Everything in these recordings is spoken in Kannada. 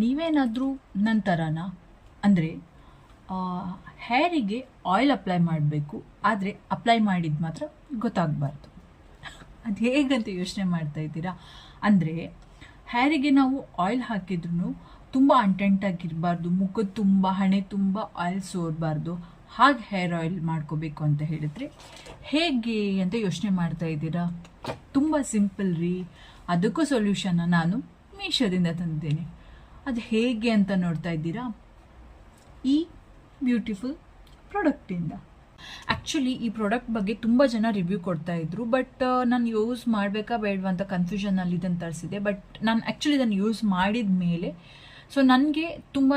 ನೀವೇನಾದರೂ ನನ್ನ ಥರನಾ? ಅಂದರೆ ಹೇರಿಗೆ ಆಯಿಲ್ ಅಪ್ಲೈ ಮಾಡಬೇಕು, ಆದರೆ ಅಪ್ಲೈ ಮಾಡಿದ್ದು ಮಾತ್ರ ಗೊತ್ತಾಗಬಾರ್ದು. ಅದು ಹೇಗಂತ ಯೋಚನೆ ಮಾಡ್ತಾ ಇದ್ದೀರಾ? ಅಂದರೆ ಹೇರಿಗೆ ನಾವು ಆಯಿಲ್ ಹಾಕಿದ್ರೂ ತುಂಬ ಅಂಟೆಂಟಾಗಿರಬಾರ್ದು, ಮುಖದ ತುಂಬ ಹಣೆ ತುಂಬ ಆಯಿಲ್ ಸೋರಬಾರ್ದು. ಹಾಗೆ ಹೇರ್ ಆಯಿಲ್ ಮಾಡ್ಕೋಬೇಕು ಅಂತ ಹೇಳಿದರೆ ಹೇಗೆ ಅಂತ ಯೋಚನೆ ಮಾಡ್ತಾ ಇದ್ದೀರಾ? ತುಂಬ ಸಿಂಪಲ್ ರೀ. ಅದಕ್ಕೂ ಸೊಲ್ಯೂಷನ್ನ ನಾನು ಮೀಶೋದಿಂದ ತಂದಿದ್ದೇನೆ. ಅದು ಹೇಗೆ ಅಂತ ನೋಡ್ತಾ ಇದ್ದೀರಾ? ಈ ಬ್ಯೂಟಿಫುಲ್ ಪ್ರಾಡಕ್ಟಿಂದ. ಆ್ಯಕ್ಚುಲಿ ಈ ಪ್ರಾಡಕ್ಟ್ ಬಗ್ಗೆ ತುಂಬ ಜನ ರಿವ್ಯೂ ಕೊಡ್ತಾ ಇದ್ರು, ಬಟ್ ನಾನು ಯೂಸ್ ಮಾಡಬೇಕಾ ಬೇಡವಾ ಅಂತ ಕನ್ಫ್ಯೂಷನಲ್ಲಿ ಇದನ್ನು ತರಿಸಿದೆ. ಬಟ್ ನಾನು ಆ್ಯಕ್ಚುಲಿ ಇದನ್ನು ಯೂಸ್ ಮಾಡಿದ ಮೇಲೆ ಸೊ ನನಗೆ ತುಂಬಾ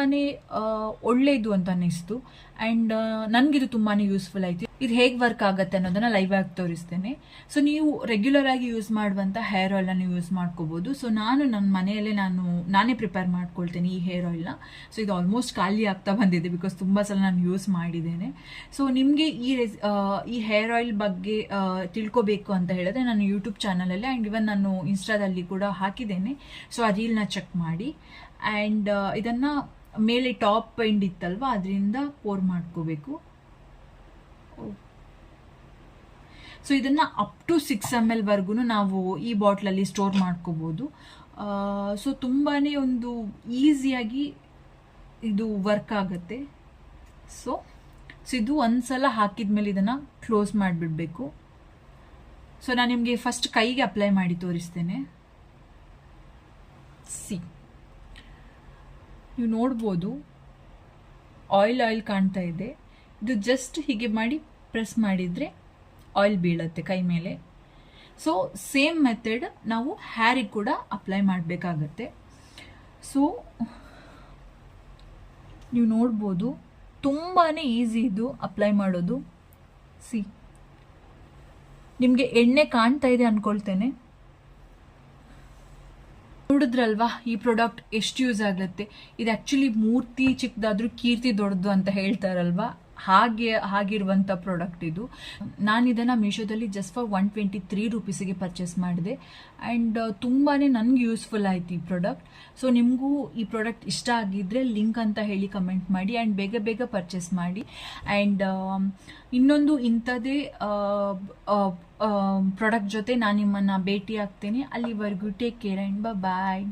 ಒಳ್ಳೆಯದು ಅಂತ ಅನ್ನಿಸ್ತು. ಆ್ಯಂಡ್ ನನಗಿದು ತುಂಬಾ ಯೂಸ್ಫುಲ್ ಆಯಿತು. ಇದು ಹೇಗೆ ವರ್ಕ್ ಆಗುತ್ತೆ ಅನ್ನೋದನ್ನು ಲೈವ್ ಆಗಿ ತೋರಿಸ್ತೇನೆ. ಸೊ ನೀವು ರೆಗ್ಯುಲರ್ ಆಗಿ ಯೂಸ್ ಮಾಡುವಂಥ ಹೇರ್ ಆಯಿಲ್ನ ಯೂಸ್ ಮಾಡ್ಕೋಬೋದು. ಸೊ ನಾನು ನನ್ನ ಮನೆಯಲ್ಲೇ ನಾನೇ ಪ್ರಿಪೇರ್ ಮಾಡ್ಕೊಳ್ತೇನೆ ಈ ಹೇರ್ ಆಯಿಲ್ನ. ಸೊ ಇದು ಆಲ್ಮೋಸ್ಟ್ ಖಾಲಿ ಆಗ್ತಾ ಬಂದಿದೆ, ಬಿಕಾಸ್ ತುಂಬ ಸಲ ನಾನು ಯೂಸ್ ಮಾಡಿದ್ದೇನೆ. ಸೊ ನಿಮಗೆ ಈ ಹೇರ್ ಆಯಿಲ್ ಬಗ್ಗೆ ತಿಳ್ಕೊಬೇಕು ಅಂತ ಹೇಳಿದ್ರೆ ನಾನು ಯೂಟ್ಯೂಬ್ ಚಾನಲಲ್ಲಿ ಆ್ಯಂಡ್ ಇವನ್ ನಾನು ಇನ್ಸ್ಟಾದಲ್ಲಿ ಕೂಡ ಹಾಕಿದ್ದೇನೆ. ಸೊ ಆ ರೀಲ್ನ ಚೆಕ್ ಮಾಡಿ. ಆ್ಯಂಡ್ ಇದನ್ನು ಮೇಲೆ ಟಾಪ್ ಎಂಡ್ ಇತ್ತಲ್ವ, ಅದರಿಂದ ಪೋರ್ ಮಾಡ್ಕೋಬೇಕು. ಸೊ ಇದನ್ನು ಅಪ್ ಟು 6 ml ವರ್ಗು ನಾವು ಈ ಬಾಟ್ಲಲ್ಲಿ ಸ್ಟೋರ್ ಮಾಡ್ಕೋಬೋದು. ಸೊ ತುಂಬಾ ಒಂದು ಈಸಿಯಾಗಿ ಇದು ವರ್ಕ್ ಆಗುತ್ತೆ. ಸೊ ಇದು ಒಂದ್ಸಲ ಹಾಕಿದ್ಮೇಲೆ ಇದನ್ನು ಕ್ಲೋಸ್ ಮಾಡಿಬಿಡ್ಬೇಕು. ಸೊ ನಾನು ನಿಮಗೆ ಫಸ್ಟ್ ಕೈಗೆ ಅಪ್ಲೈ ಮಾಡಿ ತೋರಿಸ್ತೇನೆ. ನೀವು ನೋಡ್ಬೋದು ಆಯಿಲ್ ಕಾಣ್ತಾ ಇದೆ. ಇದು ಜಸ್ಟ್ ಹೀಗೆ ಮಾಡಿ ಪ್ರೆಸ್ ಮಾಡಿದರೆ ಆಯಿಲ್ ಬೀಳುತ್ತೆ ಕೈ ಮೇಲೆ. ಸೊ ಸೇಮ್ ಮೆಥಡ್ ನಾವು ಹೇರಿಗೆ ಕೂಡ ಅಪ್ಲೈ ಮಾಡಬೇಕಾಗತ್ತೆ. ಸೊ ನೀವು ನೋಡ್ಬೋದು ತುಂಬಾ ಈಸಿ ಇದು ಅಪ್ಲೈ ಮಾಡೋದು. ನಿಮಗೆ ಎಣ್ಣೆ ಕಾಣ್ತಾ ಇದೆ ಅಂದ್ಕೊಳ್ತೇನೆ. ನೋಡಿದ್ರಲ್ವಾ ಈ ಪ್ರಾಡಕ್ಟ್ ಎಷ್ಟು ಯೂಸ್ ಆಗುತ್ತೆ. ಇದು ಆ್ಯಕ್ಚುಲಿ ಮೂರ್ತಿ ಚಿಕ್ಕದಾದ್ರೂ ಕೀರ್ತಿ ದೊಡ್ಡದು ಅಂತ ಹೇಳ್ತಾರಲ್ವಾ, ಹಾಗಿರುವಂಥ ಪ್ರಾಡಕ್ಟ್ ಇದು. ನಾನು ಇದನ್ನು ಮೀಶೋದಲ್ಲಿ ಜಸ್ಟ್ ಫಾರ್ 123 ರೂಪೀಸಿಗೆ ಪರ್ಚೇಸ್ ಮಾಡಿದೆ. ಆ್ಯಂಡ್ ತುಂಬಾ ನನಗೆ ಯೂಸ್ಫುಲ್ ಆಯಿತು ಈ ಪ್ರಾಡಕ್ಟ್. ಸೊ ನಿಮಗೂ ಈ ಪ್ರಾಡಕ್ಟ್ ಇಷ್ಟ ಆಗಿದ್ದರೆ ಲಿಂಕ್ ಅಂತ ಹೇಳಿ ಕಮೆಂಟ್ ಮಾಡಿ ಆ್ಯಂಡ್ ಬೇಗ ಬೇಗ ಪರ್ಚೇಸ್ ಮಾಡಿ. ಆ್ಯಂಡ್ ಇನ್ನೊಂದು ಇಂಥದ್ದೇ ಪ್ರಾಡಕ್ಟ್ ಜೊತೆ ನಾನು ನಿಮ್ಮನ್ನು ಭೇಟಿ ಆಗ್ತೇನೆ. ಅಲ್ಲಿವರೆಗೂ ಟೇಕ್ ಕೇರ್ ಆ್ಯಂಡ್ ಬಾಯ್.